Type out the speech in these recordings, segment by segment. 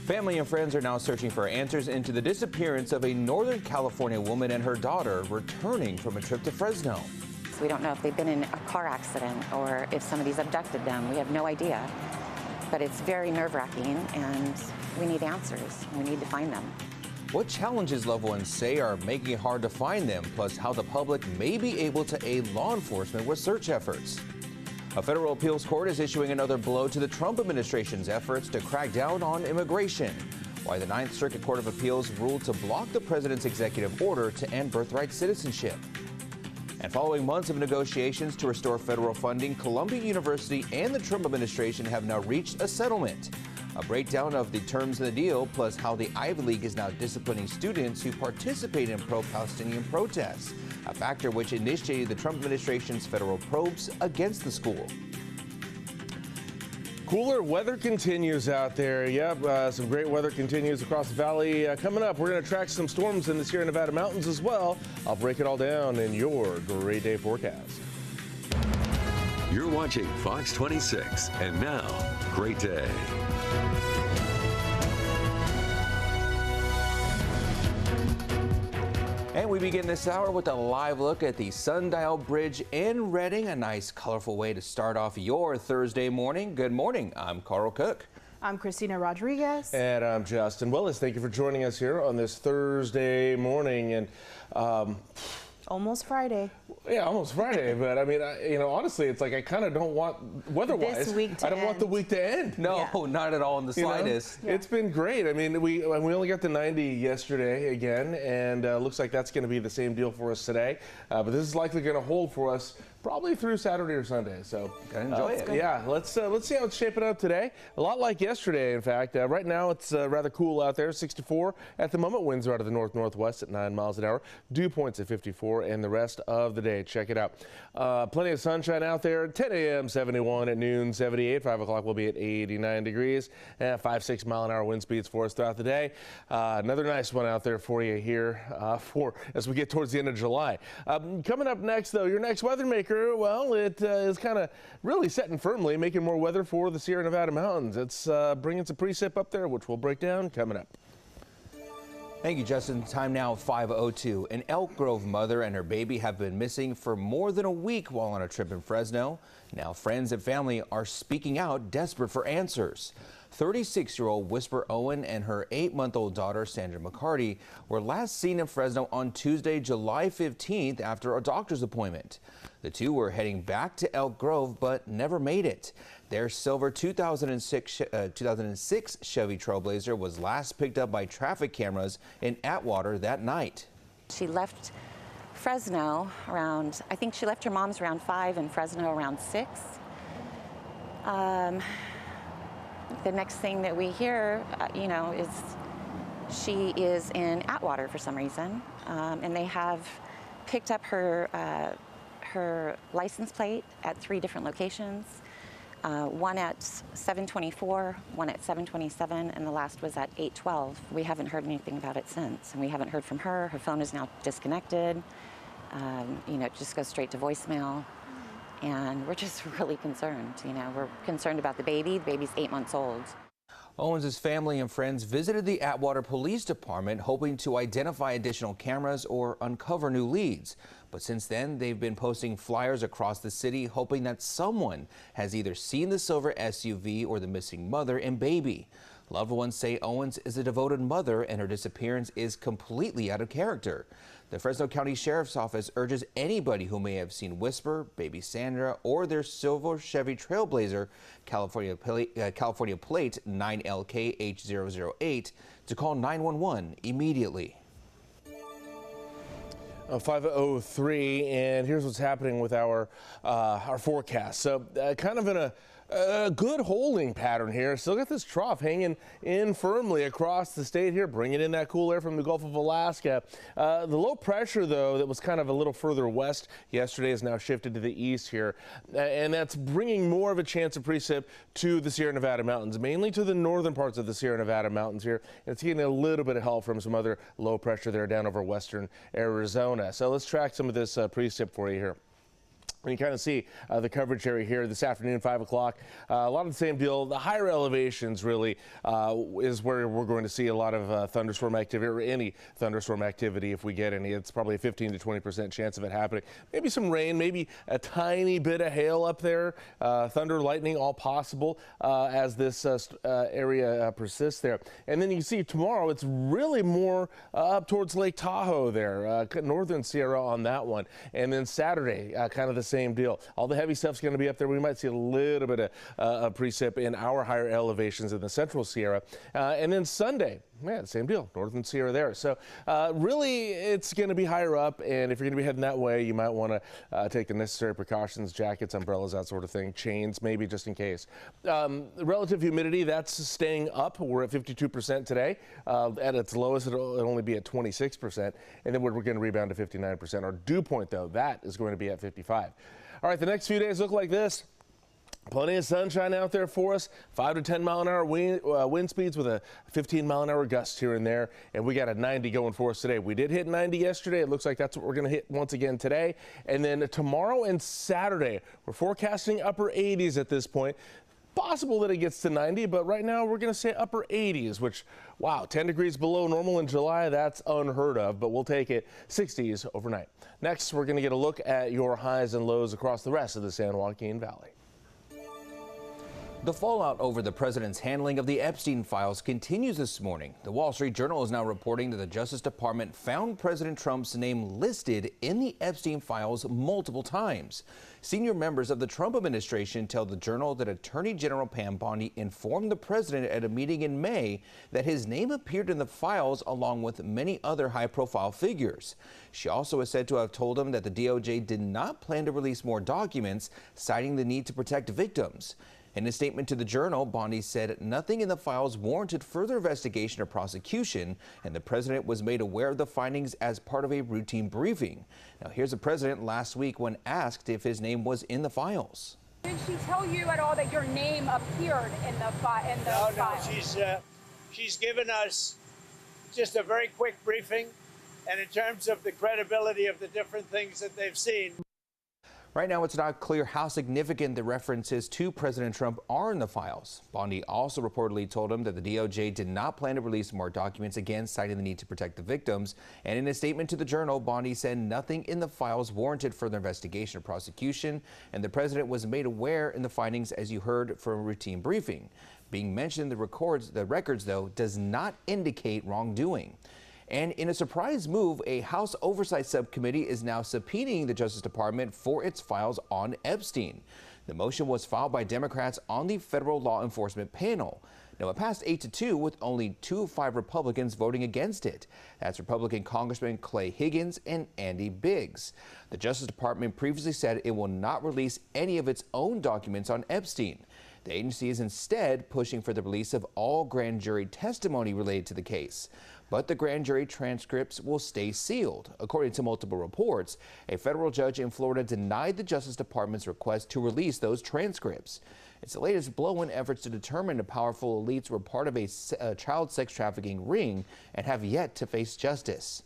Family and friends are now searching for answers into the disappearance of a Northern California woman and her daughter returning from a trip to Fresno. We don't know if they've been in a car accident or if somebody's abducted them. We have no idea. But it's very nerve-wracking, and we need answers. We need to find them. What challenges loved ones say are making it hard to find them, plus how the public may be able to aid law enforcement with search efforts. A federal appeals court is issuing another blow to the Trump administration's efforts to crack down on immigration. Why the Ninth Circuit Court of Appeals ruled to block the president's executive order to end birthright citizenship. And following months of negotiations to restore federal funding, Columbia University and the Trump administration have now reached a settlement. A breakdown of the terms of the deal, plus how the Ivy League is now disciplining students who participate in pro-Palestinian protests, a factor which initiated the Trump administration's federal probes against the school. Cooler weather continues out there. Yep, some great weather continues across the valley. Coming up, we're going to track some storms in the Sierra Nevada mountains as well. I'll break it all down in your Great Day forecast. You're watching Fox 26, and now, Great Day. And we begin this hour with a live look at the Sundial Bridge in Redding, a nice, colorful way to start off your Thursday morning. Good morning. I'm Carl Cook. I'm Christina Rodriguez. And I'm Justin Willis. Thank you for joining us here on this Thursday morning. And almost Friday. Yeah, almost Friday. But I mean, honestly, it's like I kind of don't want weather-wise. This week to I don't want the week to end. No, not at all in the slightest. Yeah. It's been great. I mean, we only got to 90 yesterday again, and looks like that's going to be the same deal for us today. But this is likely going to hold for us probably through Saturday or Sunday. So enjoy it. Yeah, let's see how it's shaping up today. A lot like yesterday, in fact. Right now it's rather cool out there. 64 at the moment. Winds are out of the north-northwest at 9 miles an hour. Dew points at 54, and the rest of the day. Check it out. Plenty of sunshine out there. 10 a.m. 71, at noon 78. 5 o'clock will be at 89 degrees. 5-6 mile an hour wind speeds for us throughout the day. Another nice one out there for you here as we get towards the end of July. Coming up next, though, your next weather maker. Well, it is kind of really setting firmly, making more weather for the Sierra Nevada mountains. It's bringing some precip up there, which we'll break down coming up. Thank you, Justin. Time now 5:02. An Elk Grove mother and her baby have been missing for more than a week while on a trip in Fresno. Now friends and family are speaking out, desperate for answers. 36-year-old Whisper Owen and her 8-month-old daughter, Sandra McCarty, were last seen in Fresno on Tuesday, July 15th after a doctor's appointment. The two were heading back to Elk Grove, but never made it. Their silver 2006 Chevy Trailblazer was last picked up by traffic cameras in Atwater that night. She left Fresno around, I think she left her mom's around 5 and Fresno around 6. The next thing that we hear, is she is in Atwater for some reason, and they have picked up her license plate at 3 different locations. One at 724, one at 727, and the last was at 812. We haven't heard anything about it since, and we haven't heard from her. Her phone is now disconnected. It just goes straight to voicemail. And we're just really concerned. We're concerned about the baby. The baby's 8 months old. Owens' family and friends visited the Atwater Police Department hoping to identify additional cameras or uncover new leads. But since then, they've been posting flyers across the city hoping that someone has either seen the silver SUV or the missing mother and baby. Loved ones say Owens is a devoted mother and her disappearance is completely out of character. The Fresno County Sheriff's Office urges anybody who may have seen Whisper, baby Sandra, or their silver Chevy Trailblazer, California plate 9LKH008, to call 911 immediately. 5:03, and here's what's happening with our forecast. So kind of in a good holding pattern here. Still got this trough hanging in firmly across the state here, bringing in that cool air from the Gulf of Alaska. The low pressure, though, that was kind of a little further west yesterday has now shifted to the east here, and that's bringing more of a chance of precip to the Sierra Nevada mountains, mainly to the northern parts of the Sierra Nevada mountains here. And it's getting a little bit of help from some other low pressure there down over western Arizona. So let's track some of this precip for you here. You kind of see the coverage area here this afternoon, 5 o'clock. A lot of the same deal. The higher elevations really is where we're going to see a lot of thunderstorm activity, or any thunderstorm activity if we get any. It's probably a 15 to 20% chance of it happening. Maybe some rain, maybe a tiny bit of hail up there. Thunder, lightning, all possible as this area persists there. And then you can see tomorrow it's really more up towards Lake Tahoe there, northern Sierra on that one. And then Saturday, kind of the same deal. All the heavy stuff's going to be up there. We might see a little bit of precip in our higher elevations in the central Sierra. And then Sunday, yeah, same deal, northern Sierra there. So really, it's going to be higher up, and if you're going to be heading that way, you might want to take the necessary precautions, jackets, umbrellas, that sort of thing, chains, maybe just in case. Relative humidity, that's staying up. We're at 52% today. At its lowest, it'll only be at 26%, and then we're going to rebound to 59%. Our dew point, though, that is going to be at 55. All right, the next few days look like this. Plenty of sunshine out there for us. 5 to 10 mile an hour wind speeds with a 15 mile an hour gust here and there. And we got a 90 going for us today. We did hit 90 yesterday. It looks like that's what we're going to hit once again today. And then tomorrow and Saturday, we're forecasting upper 80s at this point. Possible that it gets to 90, but right now we're going to say upper 80s, which, wow, 10 degrees below normal in July, that's unheard of, but we'll take it. 60s overnight. Next, we're going to get a look at your highs and lows across the rest of the San Joaquin Valley. The fallout over the president's handling of the Epstein files continues this morning. The Wall Street Journal is now reporting that the Justice Department found President Trump's name listed in the Epstein files multiple times. Senior members of the Trump administration tell the Journal that Attorney General Pam Bondi informed the president at a meeting in May that his name appeared in the files along with many other high-profile figures. She also is said to have told him that the DOJ did not plan to release more documents, citing the need to protect victims. In a statement to the Journal, Bondi said nothing in the files warranted further investigation or prosecution, and the president was made aware of the findings as part of a routine briefing. Now, here's the president last week when asked if his name was in the files. Did she tell you at all that your name appeared in the file? No, she's given us just a very quick briefing, and in terms of the credibility of the different things that they've seen. Right now, it's not clear how significant the references to President Trump are in the files. Bondi also reportedly told him that the DOJ did not plan to release more documents, again citing the need to protect the victims. And in a statement to the Journal, Bondi said nothing in the files warranted further investigation or prosecution, and the president was made aware in the findings, as you heard, from a routine briefing. Being mentioned in the records, though, does not indicate wrongdoing. And in a surprise move, a House Oversight Subcommittee is now subpoenaing the Justice Department for its files on Epstein. The motion was filed by Democrats on the federal law enforcement panel. Now, it passed 8-2 with only 2 of 5 Republicans voting against it. That's Republican Congressman Clay Higgins and Andy Biggs. The Justice Department previously said it will not release any of its own documents on Epstein. The agency is instead pushing for the release of all grand jury testimony related to the case. But the grand jury transcripts will stay sealed. According to multiple reports, a federal judge in Florida denied the Justice Department's request to release those transcripts. It's the latest blow in efforts to determine the powerful elites were part of a child sex trafficking ring and have yet to face justice.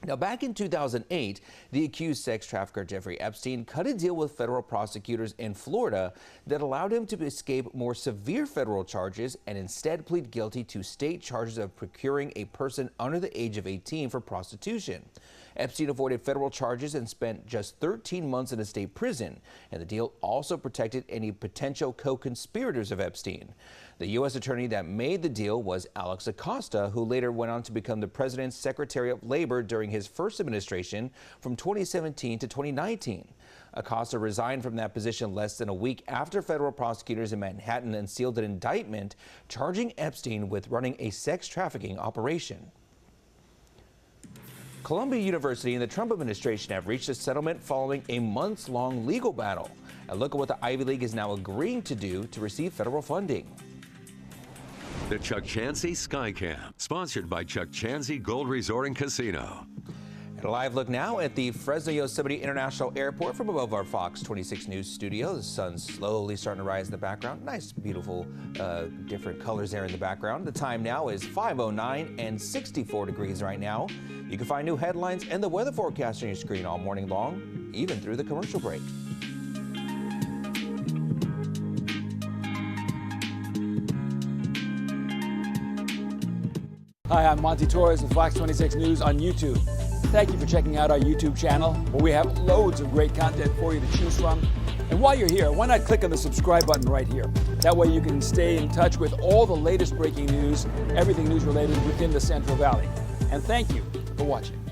Now, back in 2008, the accused sex trafficker Jeffrey Epstein cut a deal with federal prosecutors in Florida that allowed him to escape more severe federal charges and instead plead guilty to state charges of procuring a person under the age of 18 for prostitution. Epstein avoided federal charges and spent just 13 months in a state prison, and the deal also protected any potential co-conspirators of Epstein. The U.S. attorney that made the deal was Alex Acosta, who later went on to become the president's Secretary of Labor during his first administration from 2017 to 2019. Acosta resigned from that position less than a week after federal prosecutors in Manhattan unsealed an indictment charging Epstein with running a sex trafficking operation. Columbia University and the Trump administration have reached a settlement following a months-long legal battle. A look at what the Ivy League is now agreeing to do to receive federal funding. The Chuck Chansey Sky Camp, sponsored by Chuck Chansey Gold Resort and Casino. And a live look now at the Fresno Yosemite International Airport from above our Fox 26 News studio. The sun's slowly starting to rise in the background. Nice, beautiful, different colors there in the background. The time now is 5:09 and 64 degrees right now. You can find new headlines and the weather forecast on your screen all morning long, even through the commercial break. Hi, I'm Monty Torres of Fox 26 News on YouTube. Thank you for checking out our YouTube channel, where we have loads of great content for you to choose from. And while you're here, why not click on the subscribe button right here? That way you can stay in touch with all the latest breaking news, everything news related within the Central Valley. And thank you for watching.